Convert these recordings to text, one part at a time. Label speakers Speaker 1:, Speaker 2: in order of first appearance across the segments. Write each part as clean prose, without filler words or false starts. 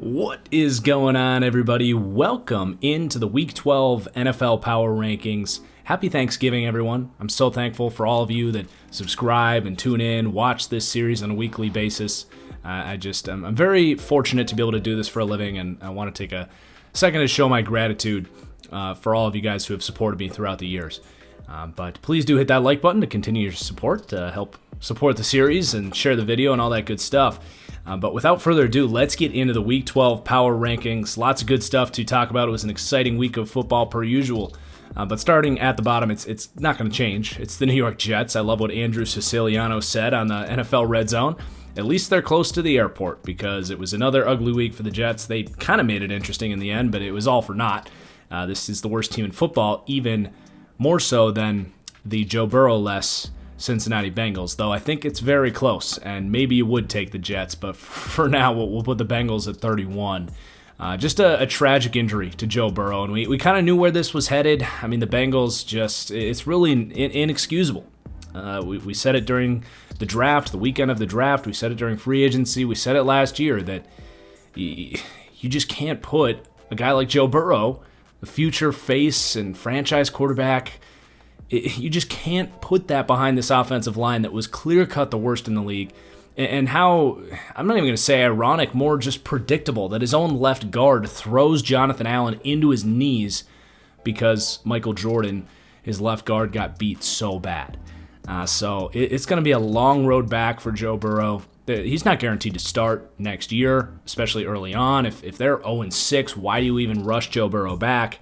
Speaker 1: What is going on, everybody? Welcome into the Week 12 NFL Power Rankings. Happy Thanksgiving, everyone. I'm so thankful for all of you that subscribe and tune in, watch this series on a weekly basis. I'm very fortunate to be able to do this for a living, and I want to take a second to show my gratitude for all of you guys who have supported me throughout the years. But please do hit that like button to continue your support, to help support the series and share the video and all that good stuff. But without further ado, let's get into the Week 12 Power Rankings. Lots of good stuff to talk about. It was an exciting week of football per usual. But starting at the bottom, it's not going to change. It's the New York Jets. I love what Andrew Siciliano said on the NFL Red Zone. At least they're close to the airport, because it was another ugly week for the Jets. They kind of made it interesting in the end, but it was all for naught. This is the worst team in football, even more so than the Joe Burrow-less Cincinnati Bengals, though I think it's very close, and maybe you would take the Jets, but for now, we'll put the Bengals at 31. Just a tragic injury to Joe Burrow, and we kind of knew where this was headed. I mean, the Bengals it's really inexcusable. We said it during the draft, the weekend of the draft. We said it during free agency. We said it last year that you just can't put a guy like Joe Burrow, the future face and franchise quarterback, you just can't put that behind this offensive line that was clear-cut the worst in the league. And how, I'm not even going to say ironic, more just predictable that his own left guard throws Jonathan Allen into his knees because Michael Jordan, his left guard, got beat so bad. So it's going to be a long road back for Joe Burrow. He's not guaranteed to start next year, especially early on. If they're 0-6, why do you even rush Joe Burrow back?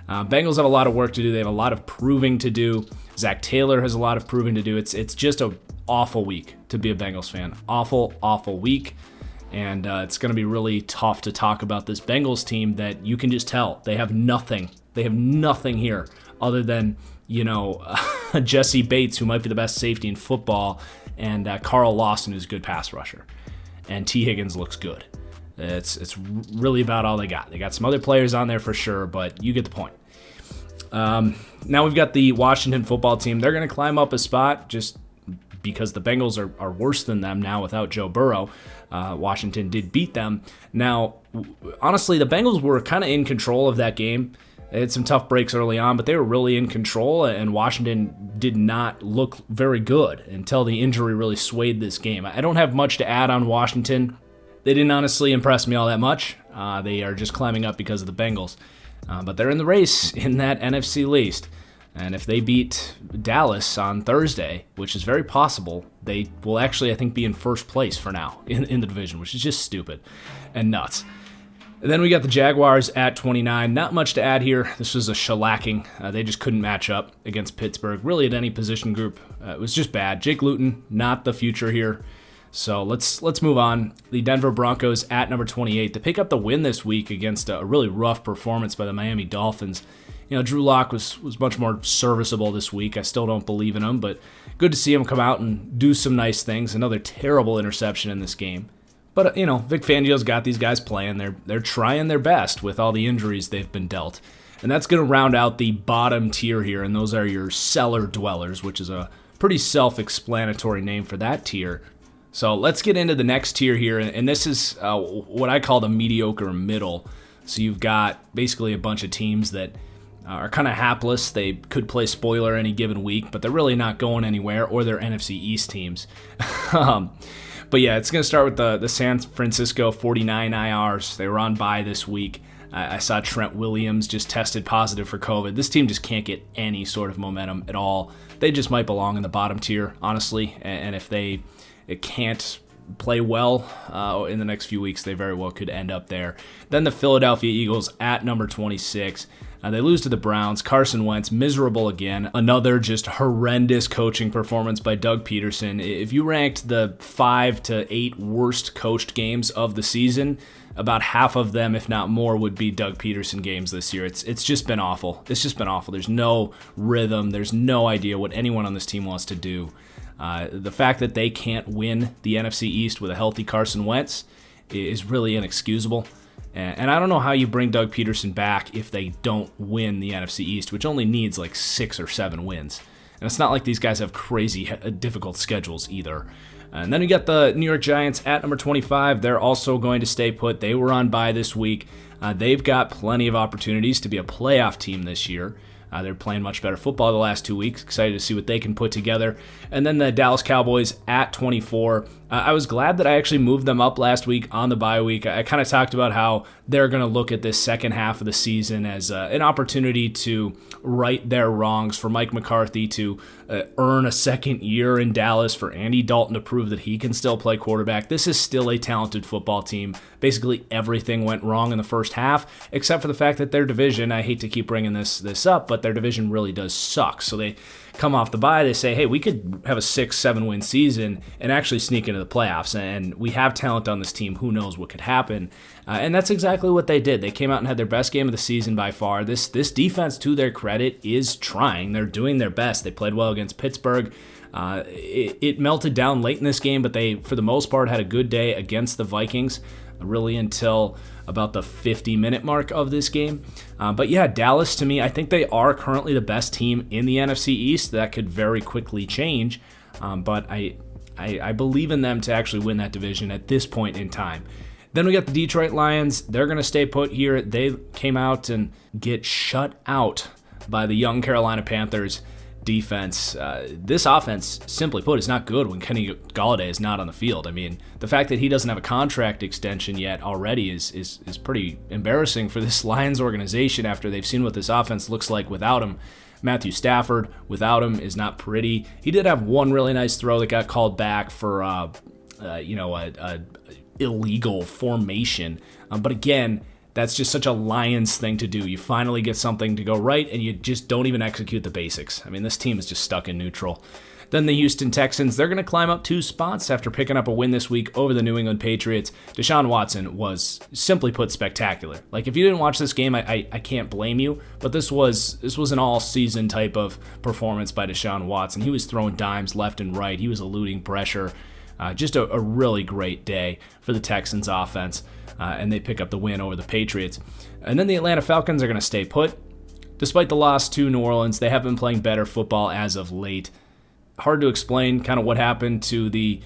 Speaker 1: Bengals have a lot of work to do. They have a lot of proving to do. Zach Taylor has a lot of proving to do. It's just an awful week to be a Bengals fan. Awful, awful week. And it's going to be really tough to talk about this Bengals team that you can just tell. They have nothing. They have nothing here other than, Jesse Bates, who might be the best safety in football, and Carl Lawson, who's a good pass rusher. And T. Higgins looks good. It's really about all they got. They got some other players on there for sure, but you get the point. Now we've got the Washington football team. They're going to climb up a spot just because the Bengals are worse than them now without Joe Burrow. Washington did beat them. Now, honestly, the Bengals were kind of in control of that game. They had some tough breaks early on, but they were really in control, and Washington did not look very good until the injury really swayed this game. I don't have much to add on Washington. They didn't honestly impress me all that much. They are just climbing up because of the Bengals. But they're in the race in that NFC East. And if they beat Dallas on Thursday, which is very possible, they will actually, I think, be in first place for now in the division, which is just stupid and nuts. And then we got the Jaguars at 29. Not much to add here. This was a shellacking. They just couldn't match up against Pittsburgh, really at any position group. It was just bad. Jake Luton, not the future here. So let's move on. The Denver Broncos at number 28. They pick up the win this week against a really rough performance by the Miami Dolphins. Drew Lock was much more serviceable this week. I still don't believe in him, but good to see him come out and do some nice things. Another terrible interception in this game. But, Vic Fangio's got these guys playing. They're trying their best with all the injuries they've been dealt. And that's going to round out the bottom tier here, and those are your cellar dwellers, which is a pretty self-explanatory name for that tier. So let's get into the next tier here, and this is what I call the mediocre middle. So you've got basically a bunch of teams that are kind of hapless. They could play spoiler any given week, but they're really not going anywhere, or they're NFC East teams. But yeah, it's going to start with the San Francisco 49 IRs. They were on bye this week. I saw Trent Williams just tested positive for COVID. This team just can't get any sort of momentum at all. They just might belong in the bottom tier, honestly, and if it can't play well in the next few weeks, they very well could end up there. Then the Philadelphia Eagles at number 26. They lose to the Browns. Carson Wentz, miserable again. Another just horrendous coaching performance by Doug Peterson. If you ranked the 5 to 8 worst coached games of the season, about half of them, if not more, would be Doug Peterson games this year. It's just been awful. It's just been awful. There's no rhythm. There's no idea what anyone on this team wants to do. The fact that they can't win the NFC East with a healthy Carson Wentz is really inexcusable. And I don't know how you bring Doug Peterson back if they don't win the NFC East, which only needs like 6 or 7 wins. And it's not like these guys have crazy difficult schedules either. And then we got the New York Giants at number 25. They're also going to stay put. They were on bye this week. They've got plenty of opportunities to be a playoff team this year. They're playing much better football the last 2 weeks. Excited to see what they can put together. And then the Dallas Cowboys at 24. I was glad that I actually moved them up last week on the bye week. I kind of talked about how they're going to look at this second half of the season as an opportunity to right their wrongs, for Mike McCarthy to earn a second year in Dallas, for Andy Dalton to prove that he can still play quarterback. This is still a talented football team. Basically everything went wrong in the first half, except for the fact that their division, I hate to keep bringing this up, but their division really does suck. So they come off the bye, they say, hey, we could have a 6-7 win season and actually sneak into the playoffs, and we have talent on this team. Who knows what could happen? And that's exactly what they did. They came out and had their best game of the season by far. This defense, to their credit, is trying. They're doing their best. They played well against Pittsburgh. It melted down late in this game, but they, for the most part, had a good day against the Vikings, really until about the 50-minute mark of this game. But yeah, Dallas, to me, I think they are currently the best team in the NFC East. That could very quickly change, but I believe in them to actually win that division at this point in time. Then we got the Detroit Lions. They're going to stay put here. They came out and get shut out by the young Carolina Panthers defense. This offense, simply put, is not good when Kenny Golladay is not on the field. I mean, the fact that he doesn't have a contract extension yet already is pretty embarrassing for this Lions organization after they've seen what this offense looks like without him. Matthew Stafford, without him, is not pretty. He did have one really nice throw that got called back for a illegal formation. But again, that's just such a Lions thing to do. You finally get something to go right, and you just don't even execute the basics. I mean, this team is just stuck in neutral. Then the Houston Texans, they're going to climb up 2 spots after picking up a win this week over the New England Patriots. Deshaun Watson was, simply put, spectacular. Like, if you didn't watch this game, I can't blame you, but this was an all-season type of performance by Deshaun Watson. He was throwing dimes left and right. He was eluding pressure. Just a really great day for the Texans offense, and they pick up the win over the Patriots. And then the Atlanta Falcons are going to stay put. Despite the loss to New Orleans, they have been playing better football as of late. Hard to explain kind of what happened to the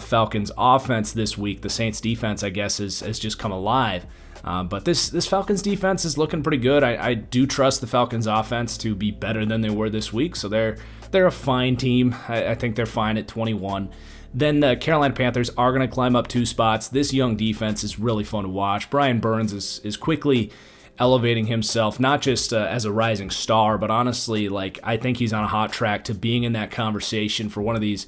Speaker 1: Falcons offense this week. The Saints defense, I guess, has just come alive. But this Falcons defense is looking pretty good. I do trust the Falcons offense to be better than they were this week, so they're a fine team. I think they're fine at 21. Then the Carolina Panthers are going to climb up 2 spots. This young defense is really fun to watch. Brian Burns is quickly elevating himself, not just as a rising star, but honestly, like, I think he's on a hot track to being in that conversation for one of these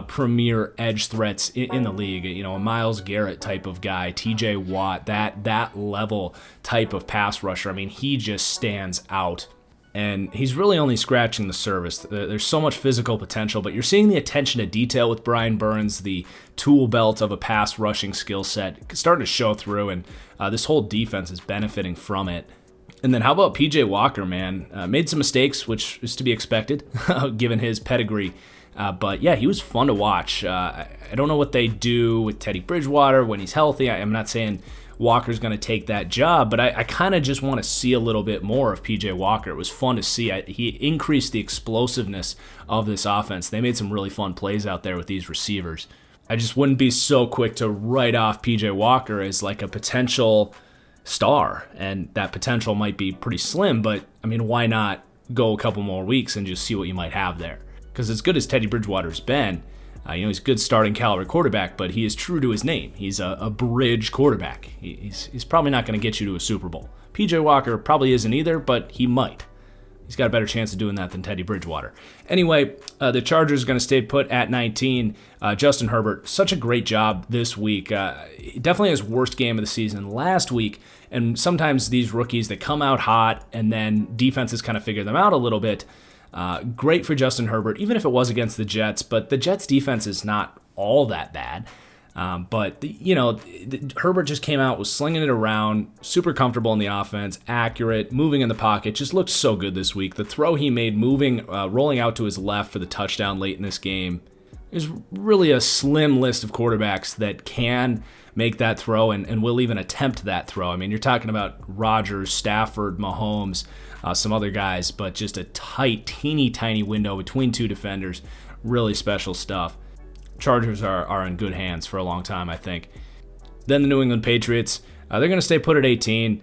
Speaker 1: premier edge threats in the league. You know, a Myles Garrett type of guy, TJ Watt, that level type of pass rusher. I mean, he just stands out. And he's really only scratching the surface. There's so much physical potential, but you're seeing the attention to detail with Brian Burns, the tool belt of a pass rushing skill set starting to show through, and this whole defense is benefiting from it. And then how about PJ Walker, man? Made some mistakes, which is to be expected, given his pedigree. But yeah, he was fun to watch. I don't know what they do with Teddy Bridgewater when he's healthy. I'm not saying Walker's going to take that job, but I kind of just want to see a little bit more of PJ Walker. It was fun to see. He increased the explosiveness of this offense. They made some really fun plays out there with these receivers. I just wouldn't be so quick to write off PJ Walker as like a potential star, and that potential might be pretty slim, but I mean, why not go a couple more weeks and just see what you might have there? Because as good as Teddy Bridgewater's been, he's a good starting caliber quarterback, but he is true to his name. He's a bridge quarterback. He's probably not going to get you to a Super Bowl. PJ Walker probably isn't either, but he might. He's got a better chance of doing that than Teddy Bridgewater. Anyway, the Chargers are going to stay put at 19. Justin Herbert, such a great job this week. Definitely his worst game of the season last week. And sometimes these rookies, they come out hot, and then defenses kind of figure them out a little bit. Great for Justin Herbert, even if it was against the Jets, but the Jets defense is not all that bad. Herbert just came out, was slinging it around, super comfortable in the offense, accurate, moving in the pocket, just looked so good this week. The throw he made rolling out to his left for the touchdown late in this game is really a slim list of quarterbacks that can make that throw and will even attempt that throw. I mean, you're talking about Rodgers, Stafford, Mahomes, some other guys, but just a tight, teeny tiny window between 2 defenders. Really special stuff. Chargers are in good hands for a long time, I think. Then the New England Patriots, they're going to stay put at 18.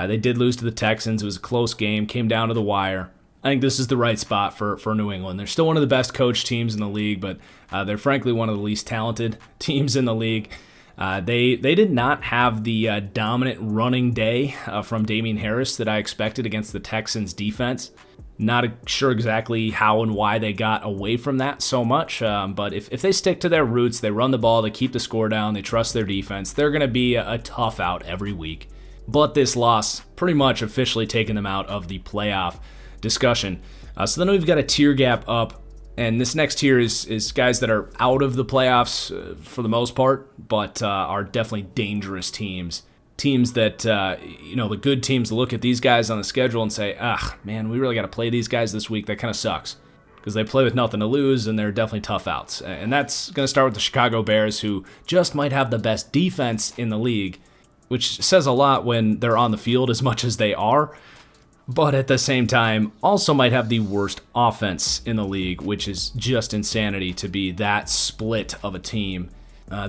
Speaker 1: They did lose to the Texans. It was a close game, came down to the wire. I think this is the right spot for New England. They're still one of the best coached teams in the league, but they're frankly one of the least talented teams in the league. They did not have the dominant running day from Damian Harris that I expected against the Texans defense. Not sure exactly how and why they got away from that so much, but if they stick to their roots, they run the ball, they keep the score down, they trust their defense, they're going to be a tough out every week. But this loss pretty much officially taken them out of the playoff discussion. So then we've got a tier gap up, and this next tier is guys that are out of the playoffs for the most part, but are definitely dangerous teams. Teams that, the good teams look at these guys on the schedule and say, man, we really got to play these guys this week. That kind of sucks because they play with nothing to lose and they're definitely tough outs. And that's going to start with the Chicago Bears, who just might have the best defense in the league, which says a lot when they're on the field as much as they are, but at the same time also might have the worst offense in the league, which is just insanity to be that split of a team.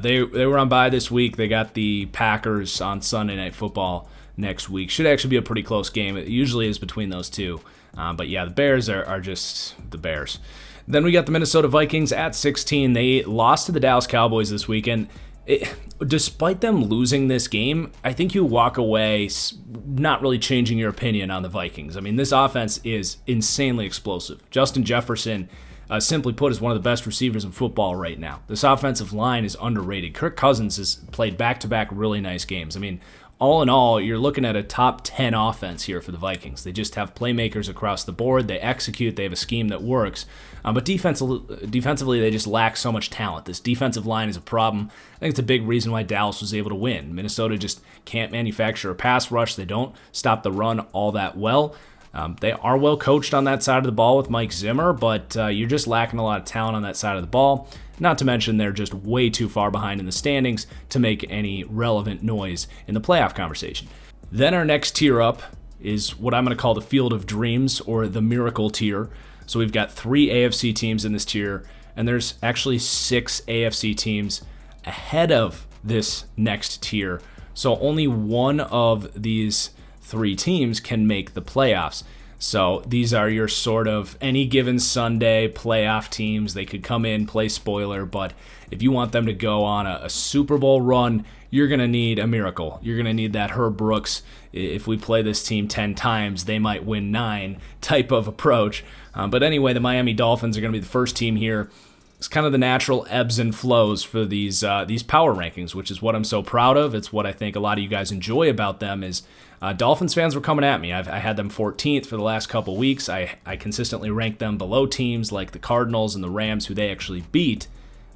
Speaker 1: They were on bye this week. They got the Packers on Sunday Night Football next week. Should actually be a pretty close game. It usually is between those two. But yeah, the Bears are just the Bears. Then we got the Minnesota Vikings at 16. They lost to the Dallas Cowboys this weekend. Despite them losing this game, I think you walk away not really changing your opinion on the Vikings. I mean, this offense is insanely explosive. Justin Jefferson, simply put, is one of the best receivers in football right now. This offensive line is underrated. Kirk Cousins has played back-to-back really nice games. I mean, all in all, you're looking at a top 10 offense here for the Vikings. They just have playmakers across the board. They execute. They have a scheme that works. But defensively, they just lack so much talent. This defensive line is a problem. I think it's a big reason why Dallas was able to win. Minnesota just can't manufacture a pass rush. They don't stop the run all that well. They are well coached on that side of the ball with Mike Zimmer, but you're just lacking a lot of talent on that side of the ball. Not to mention they're just way too far behind in the standings to make any relevant noise in the playoff conversation. Then our next tier up is what I'm going to call the Field of Dreams, or the Miracle tier. So we've got 3 AFC teams in this tier, and there's actually 6 AFC teams ahead of this next tier. So only one of these 3 teams can make the playoffs. So these are your sort of any given Sunday playoff teams. They could come in, play spoiler, but if you want them to go on a Super Bowl run, you're going to need a miracle. You're going to need that Herb Brooks, if we play this team 10 times, they might win 9 type of approach. But anyway, the Miami Dolphins are going to be the first team here. It's kind of the natural ebbs and flows for these power rankings, which is what I'm so proud of. It's what I think a lot of you guys enjoy about them is Dolphins fans were coming at me. I had them 14th for the last couple weeks. I consistently ranked them below teams like the Cardinals and the Rams, who they actually beat.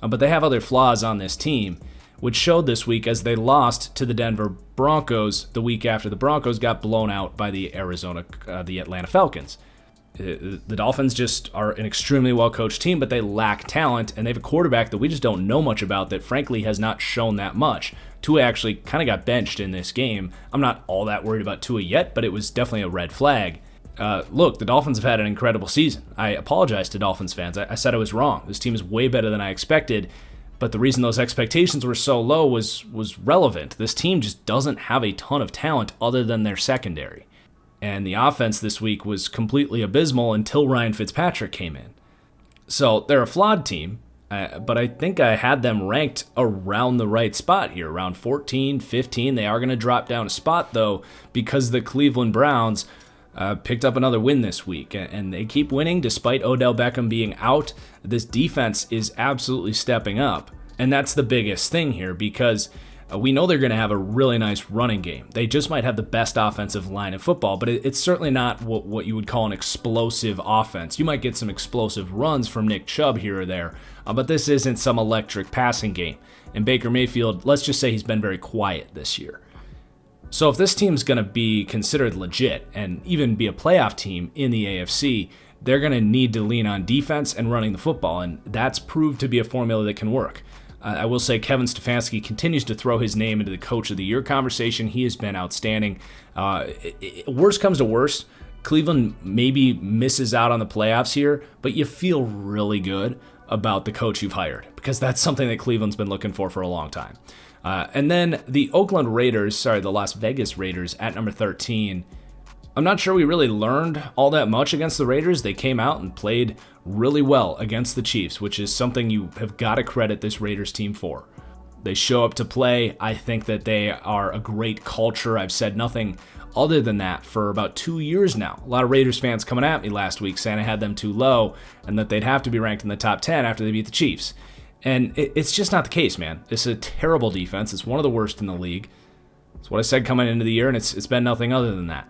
Speaker 1: But they have other flaws on this team, which showed this week as they lost to the Denver Broncos the week after the Broncos got blown out by the Atlanta Falcons. The Dolphins just are an extremely well-coached team, but they lack talent, and they have a quarterback that we just don't know much about that frankly has not shown that much. Tua actually kind of got benched in this game. I'm not all that worried about Tua yet, but it was definitely a red flag. Look, the Dolphins have had an incredible season. I apologize to Dolphins fans. I said I was wrong. This team is way better than I expected, but the reason those expectations were so low was relevant. This team just doesn't have a ton of talent other than their secondary. And the offense this week was completely abysmal until Ryan Fitzpatrick came in. So they're a flawed team, but I think I had them ranked around the right spot here, around 14, 15. They are going to drop down a spot, though, because the Cleveland Browns picked up another win this week, and they keep winning despite Odell Beckham being out. This defense is absolutely stepping up, and that's the biggest thing here because we know they're going to have a really nice running game. They just might have the best offensive line in football, but it's certainly not what you would call an explosive offense. You might get some explosive runs from Nick Chubb here or there, but this isn't some electric passing game. And Baker Mayfield, let's just say he's been very quiet this year. So if this team's going to be considered legit and even be a playoff team in the AFC, they're going to need to lean on defense and running the football, and that's proved to be a formula that can work. I will say Kevin Stefanski continues to throw his name into the Coach of the Year conversation. He has been outstanding. Worst comes to worst, Cleveland maybe misses out on the playoffs here, but you feel really good about the coach you've hired, because that's something that Cleveland's been looking for a long time. And then the Las Vegas Raiders at number 13. I'm not sure we really learned all that much against the Raiders. They came out and played really well against the Chiefs, which is something you have got to credit this Raiders team for. They show up to play. I think that they are a great culture. I've said nothing other than that for about 2 years now. A lot of Raiders fans coming at me last week saying I had them too low and that they'd have to be ranked in the top 10 after they beat the Chiefs. And it's just not the case, man. It's a terrible defense. It's one of the worst in the league. It's what I said coming into the year, and it's been nothing other than that.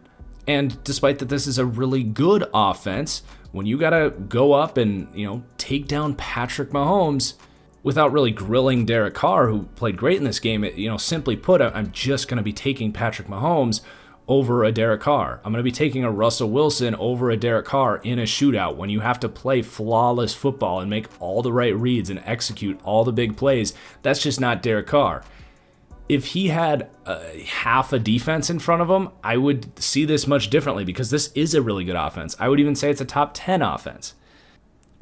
Speaker 1: And despite that this is a really good offense, when you got to go up and, take down Patrick Mahomes without really grilling Derek Carr, who played great in this game, simply put, I'm just going to be taking Patrick Mahomes over a Derek Carr. I'm going to be taking a Russell Wilson over a Derek Carr in a shootout when you have to play flawless football and make all the right reads and execute all the big plays. That's just not Derek Carr. If he had half a defense in front of him, I would see this much differently because this is a really good offense. I would even say it's a top 10 offense.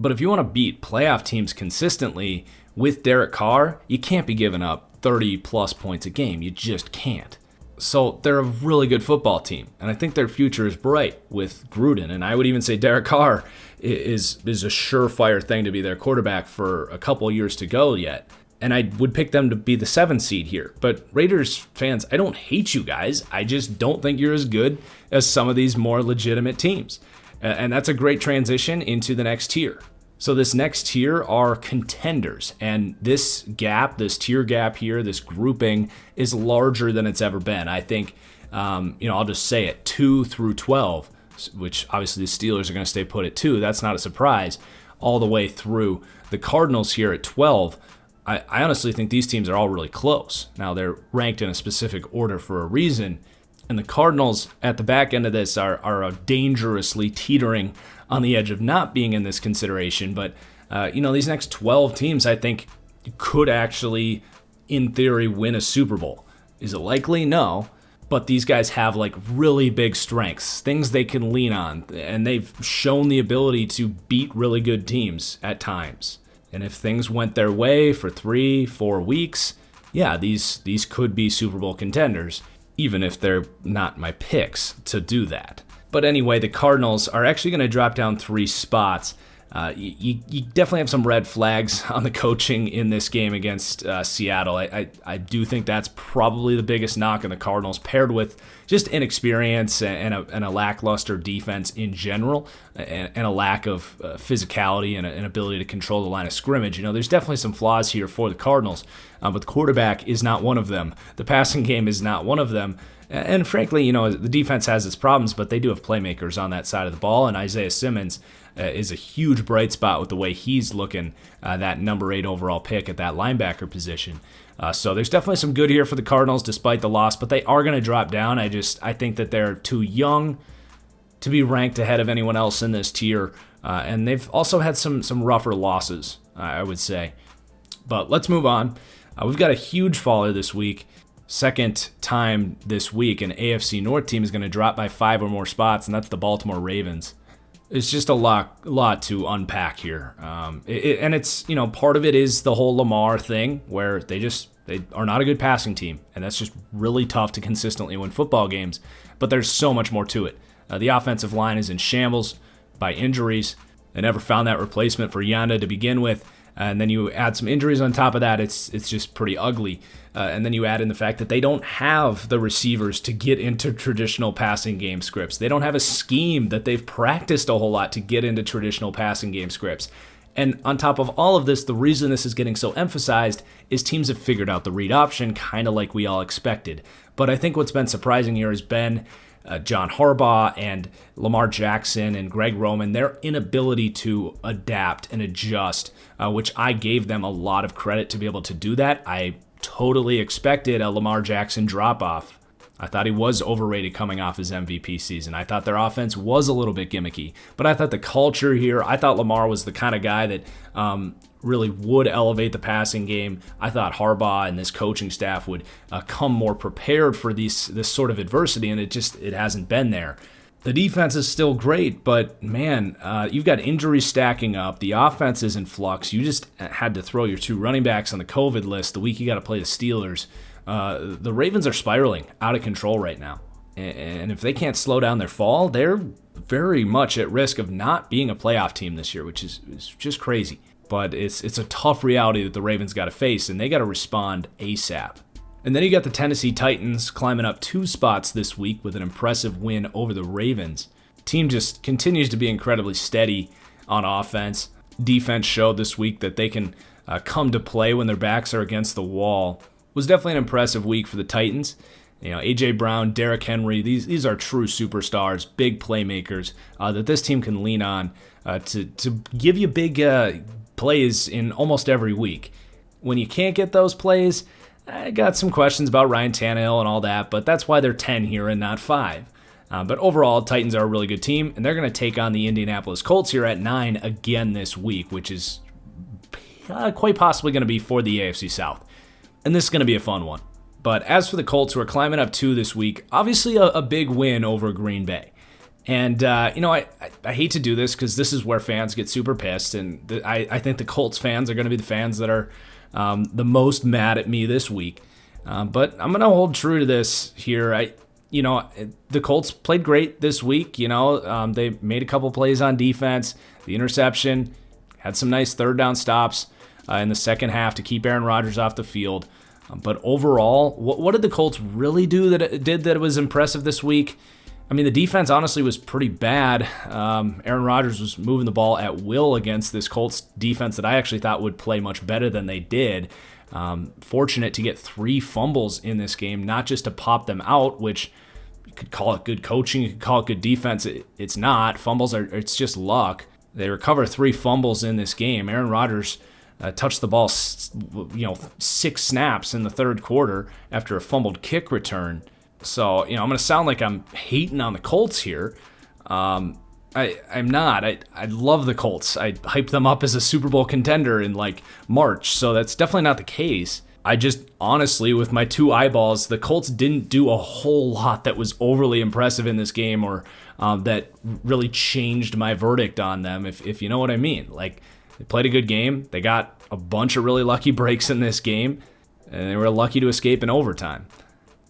Speaker 1: But if you want to beat playoff teams consistently with Derek Carr, you can't be giving up 30 plus points a game. You just can't. So they're a really good football team, and I think their future is bright with Gruden. And I would even say Derek Carr is a surefire thing to be their quarterback for a couple years to go yet. And I would pick them to be the 7th seed here. But Raiders fans, I don't hate you guys. I just don't think you're as good as some of these more legitimate teams. And that's a great transition into the next tier. So this next tier are contenders, and this tier gap here, this grouping is larger than it's ever been. I think, I'll just say it, 2 through 12, which obviously the Steelers are going to stay put at 2. That's not a surprise, all the way through. The Cardinals here at 12, I honestly think these teams are all really close. Now, they're ranked in a specific order for a reason, and the Cardinals at the back end of this are dangerously teetering on the edge of not being in this consideration. But, these next 12 teams, I think, could actually, in theory, win a Super Bowl. Is it likely? No. But these guys have really big strengths, things they can lean on, and they've shown the ability to beat really good teams at times. And if things went their way for 3-4 weeks, yeah, these could be Super Bowl contenders, even if they're not my picks to do that. But anyway, the Cardinals are actually going to drop down 3 spots. You definitely have some red flags on the coaching in this game against Seattle. I do think that's probably the biggest knock on the Cardinals, paired with just inexperience and a lackluster defense in general, and a lack of physicality and an ability to control the line of scrimmage. There's definitely some flaws here for the Cardinals, but the quarterback is not one of them. The passing game is not one of them. And frankly, the defense has its problems, but they do have playmakers on that side of the ball, and Isaiah Simmons is a huge bright spot with the way he's looking, that number 8 overall pick at that linebacker position. So there's definitely some good here for the Cardinals despite the loss, but they are going to drop down. I think that they're too young to be ranked ahead of anyone else in this tier, and they've also had some rougher losses, I would say. But let's move on. We've got a huge faller this week. Second time this week, an AFC North team is going to drop by 5 or more spots, and that's the Baltimore Ravens. It's just a lot to unpack here. And it's, part of it is the whole Lamar thing where they are not a good passing team, and that's just really tough to consistently win football games. But there's so much more to it. The offensive line is in shambles by injuries. They never found that replacement for Yanda to begin with. And then you add some injuries on top of that, it's just pretty ugly. And then you add in the fact that they don't have the receivers to get into traditional passing game scripts. They don't have a scheme that they've practiced a whole lot to get into traditional passing game scripts. And on top of all of this, the reason this is getting so emphasized is teams have figured out the read option, kind of like we all expected. But I think what's been surprising here has been John Harbaugh and Lamar Jackson and Greg Roman, their inability to adapt and adjust, which I gave them a lot of credit to be able to do that. I totally expected a Lamar Jackson drop-off. I thought he was overrated coming off his MVP season. I thought their offense was a little bit gimmicky, but I thought the culture here, I thought Lamar was the kind of guy that really would elevate the passing game. I thought Harbaugh and this coaching staff would come more prepared for this sort of adversity, and it hasn't been there. The defense is still great, but man, you've got injuries stacking up. The offense is in flux. You just had to throw your 2 running backs on the COVID list the week you got to play the Steelers. The Ravens are spiraling out of control right now. And if they can't slow down their fall, they're very much at risk of not being a playoff team this year, which is just crazy. But it's a tough reality that the Ravens got to face, and they got to respond ASAP. And then you got the Tennessee Titans climbing up 2 spots this week with an impressive win over the Ravens. Team just continues to be incredibly steady on offense. Defense showed this week that they can come to play when their backs are against the wall. It was definitely an impressive week for the Titans. A.J. Brown, Derrick Henry, these are true superstars, big playmakers that this team can lean on to give you big plays in almost every week. When you can't get those plays, I got some questions about Ryan Tannehill and all that, but that's why they're 10 here and not 5. But overall, Titans are a really good team, and they're going to take on the Indianapolis Colts here at 9 again this week, which is quite possibly going to be for the AFC South. And this is going to be a fun one. But as for the Colts, who are climbing up 2 this week, obviously a big win over Green Bay. And, I hate to do this because this is where fans get super pissed, and I think the Colts fans are going to be the fans that are the most mad at me this week. But I'm going to hold true to this here. The Colts played great this week. They made a couple plays on defense. The interception, had some nice third down stops in the second half to keep Aaron Rodgers off the field. But overall, what did the Colts really do that was impressive this week? I mean, the defense honestly was pretty bad. Aaron Rodgers was moving the ball at will against this Colts defense that I actually thought would play much better than they did. Fortunate to get 3 fumbles in this game, not just to pop them out, which you could call it good coaching, you could call it good defense. It's not. Fumbles it's just luck. They recover 3 fumbles in this game. Aaron Rodgers touched the ball, 6 snaps in the third quarter after a fumbled kick return. So, I'm going to sound like I'm hating on the Colts here. I'm not. I love the Colts. I hyped them up as a Super Bowl contender in March, so that's definitely not the case. I just, honestly, with my 2 eyeballs, the Colts didn't do a whole lot that was overly impressive in this game or that really changed my verdict on them, if you know what I mean. They played a good game. They got a bunch of really lucky breaks in this game, and they were lucky to escape in overtime.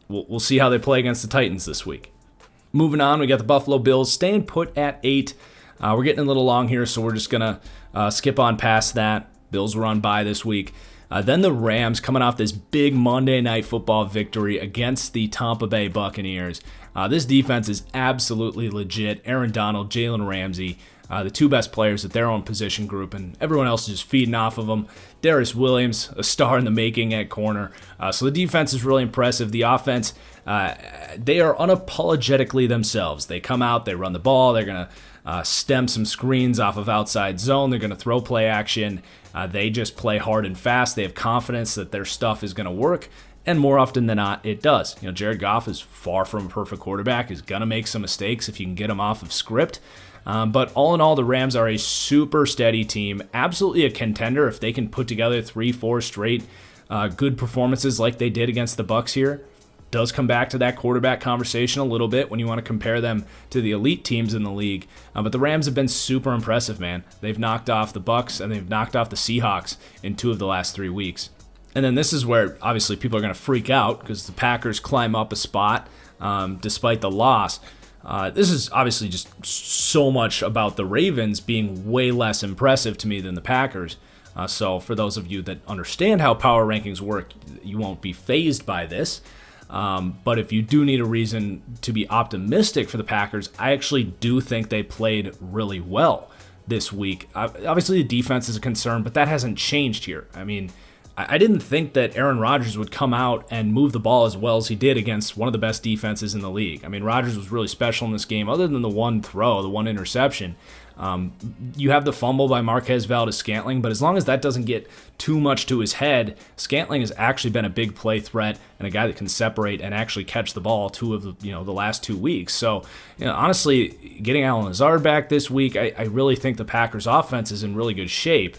Speaker 1: We'll see how they play against the Titans this week. Moving on, we got the Buffalo Bills staying put at 8. We're getting a little long here, so we're just going to skip on past that. Bills were on bye this week. Then the Rams coming off this big Monday Night Football victory against the Tampa Bay Buccaneers. This defense is absolutely legit. Aaron Donald, Jalen Ramsey, the 2 best players at their own position group, and everyone else is just feeding off of them. Darius Williams, a star in the making at corner. So the defense is really impressive. The offense, they are unapologetically themselves. They come out, they run the ball, they're going to stem some screens off of outside zone, they're going to throw play action. They just play hard and fast. They have confidence that their stuff is going to work, and more often than not, it does. Jared Goff is far from a perfect quarterback. He's going to make some mistakes if you can get him off of script. But all in all, the Rams are a super steady team, absolutely a contender if they can put together 3-4 straight good performances like they did against the Bucs here. Does come back to that quarterback conversation a little bit when you want to compare them to the elite teams in the league. But the Rams have been super impressive, man. They've knocked off the Bucs and they've knocked off the Seahawks in 2 of the last 3 weeks. And then this is where obviously people are going to freak out because the Packers climb up a spot despite the loss. This is obviously just so much about the Ravens being way less impressive to me than the Packers. So for those of you that understand how power rankings work, you won't be fazed by this. But if you do need a reason to be optimistic for the Packers, I actually do think they played really well this week. Obviously, the defense is a concern, but that hasn't changed here. I mean, I didn't think that Aaron Rodgers would come out and move the ball as well as he did against one of the best defenses in the league. I mean, Rodgers was really special in this game, other than the one throw, the one interception. You have the fumble by Marquez Valdes-Scantling, but as long as that doesn't get too much to his head, Scantling has actually been a big play threat and a guy that can separate and actually catch the ball 2 of the last 2 weeks. So, honestly, getting Allen Lazard back this week, I really think the Packers' offense is in really good shape.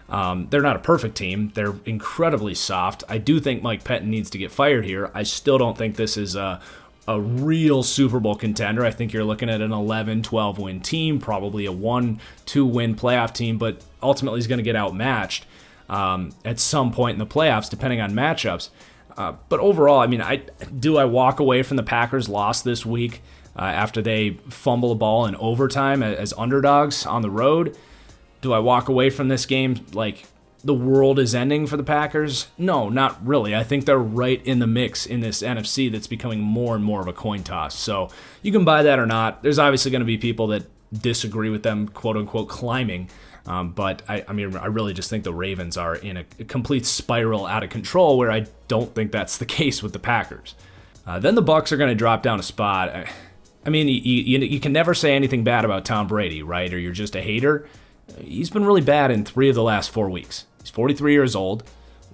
Speaker 1: They're not a perfect team. They're incredibly soft. I do think Mike Pettin needs to get fired here. I still don't think this is a a real Super Bowl contender. I think you're looking at an 11-12 win team, probably a 1-2 win playoff team, but ultimately he's going to get outmatched at some point in the playoffs, depending on matchups. But overall, I mean, I walk away from the Packers' loss this week after they fumble a ball in overtime as underdogs on the road? Do I walk away from this game like the world is ending for the Packers? No, not really. I think they're right in the mix in this NFC that's becoming more and more of a coin toss. So you can buy that or not. There's obviously going to be people that disagree with them, quote unquote, climbing. But I really just think the Ravens are in a complete spiral out of control where I don't think that's the case with the Packers. Then the Bucs are going to drop down a spot. I mean, you can never say anything bad about Tom Brady, right? Or you're just a hater. He's been really bad in 3 of the last 4 weeks. He's 43 years old.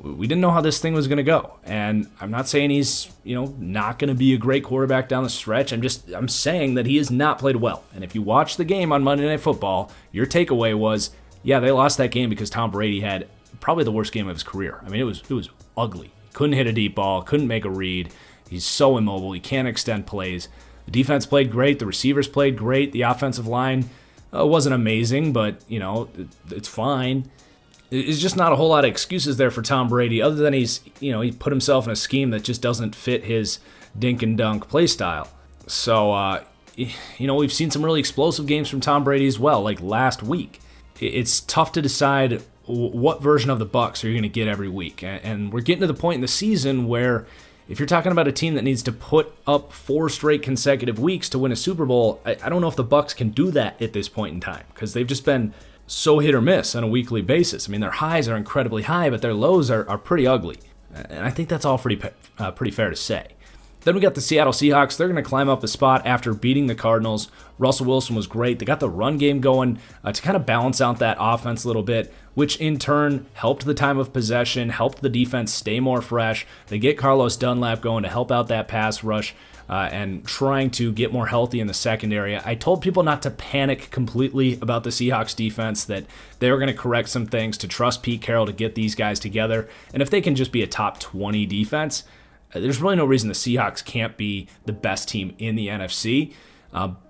Speaker 1: We didn't know how this thing was going to go. And I'm not saying he's, not going to be a great quarterback down the stretch. I'm saying that he has not played well. And if you watch the game on Monday Night Football, your takeaway was, yeah, they lost that game because Tom Brady had probably the worst game of his career. I mean, it was ugly. Couldn't hit a deep ball, couldn't make a read. He's so immobile. He can't extend plays. The defense played great. The receivers played great. The offensive line wasn't amazing, but, it's fine. It's just not a whole lot of excuses there for Tom Brady, other than he put himself in a scheme that just doesn't fit his dink and dunk play style. So, we've seen some really explosive games from Tom Brady as well, like last week. It's tough to decide what version of the Bucs are you going to get every week. And we're getting to the point in the season where if you're talking about a team that needs to put up 4 straight consecutive weeks to win a Super Bowl, I don't know if the Bucs can do that at this point in time because they've just been so hit or miss on a weekly basis. I mean, their highs are incredibly high, but their lows are pretty ugly. And I think that's all pretty fair to say. Then we got the Seattle Seahawks. They're going to climb up a spot after beating the Cardinals. Russell Wilson was great. They got the run game going to kind of balance out that offense a little bit, which in turn helped the time of possession, helped the defense stay more fresh. They get Carlos Dunlap going to help out that pass rush and trying to get more healthy in the secondary. I told people not to panic completely about the Seahawks defense, that they were going to correct some things, to trust Pete Carroll to get these guys together. And if they can just be a top 20 defense, there's really no reason the Seahawks can't be the best team in the NFC,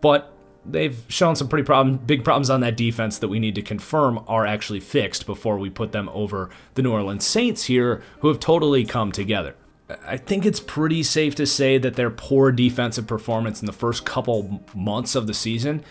Speaker 1: but they've shown some big problems on that defense that we need to confirm are actually fixed before we put them over the New Orleans Saints here, who have totally come together. I think it's pretty safe to say that their poor defensive performance in the first couple months of the season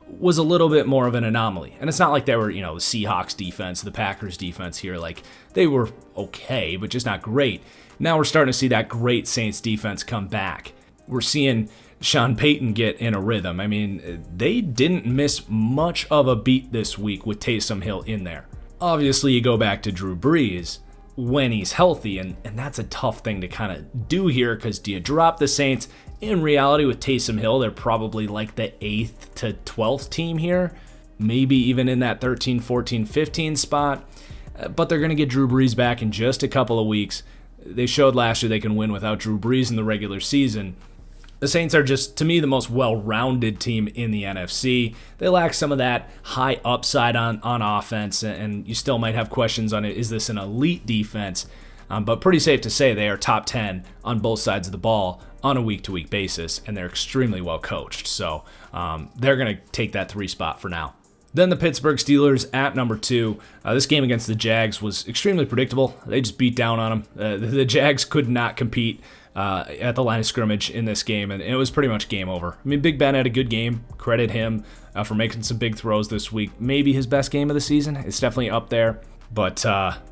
Speaker 1: was a little bit more of an anomaly. And it's not like they were, the Seahawks defense, the Packers defense here. Like, they were okay, but just not great. Now we're starting to see that great Saints defense come back. We're seeing Sean Payton get in a rhythm. I mean, they didn't miss much of a beat this week with Taysom Hill in there. Obviously, you go back to Drew Brees when he's healthy, and that's a tough thing to kind of do here, because do you drop the Saints? In reality, with Taysom Hill, they're probably like the 8th to 12th team here, maybe even in that 13, 14, 15 spot, but they're going to get Drew Brees back in just a couple of weeks. They showed last year they can win without Drew Brees in the regular season. The Saints are just, to me, the most well-rounded team in the NFC. They lack some of that high upside on offense, and you still might have questions on it. Is this an elite defense? But pretty safe to say they are top 10 on both sides of the ball on a week-to-week basis, and they're extremely well coached. So they're going to take that 3 spot for now. Then the Pittsburgh Steelers at number 2. This game against the Jags was extremely predictable. They just beat down on them. The Jags could not compete at the line of scrimmage in this game, and it was pretty much game over. I mean, Big Ben had a good game. Credit him for making some big throws this week. Maybe his best game of the season. It's definitely up there, but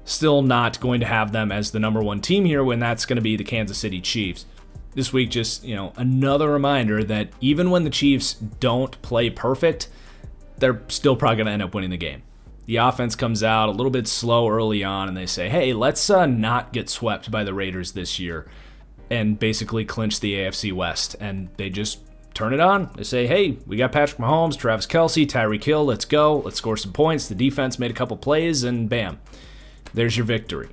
Speaker 1: still not going to have them as the number 1 team here when that's going to be the Kansas City Chiefs. This week, just, another reminder that even when the Chiefs don't play perfect, they're still probably going to end up winning the game. The offense comes out a little bit slow early on, and they say, hey, let's not get swept by the Raiders this year and basically clinch the AFC West. And they just turn it on. They say, hey, we got Patrick Mahomes, Travis Kelce, Tyreek Hill, let's go. Let's score some points. The defense made a couple plays, and bam, there's your victory.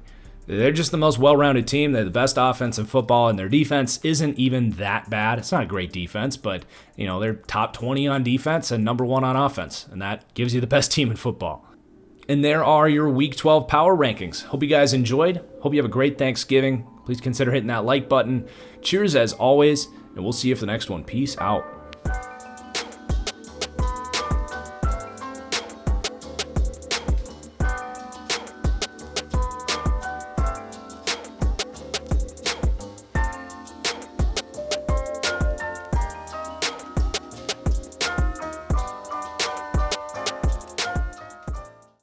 Speaker 1: They're just the most well-rounded team. They're the best offense in football, and their defense isn't even that bad. It's not a great defense, but they're top 20 on defense and number 1 on offense, and that gives you the best team in football. And there are your Week 12 power rankings. Hope you guys enjoyed. Hope you have a great Thanksgiving. Please consider hitting that like button. Cheers as always, and we'll see you for the next one. Peace out.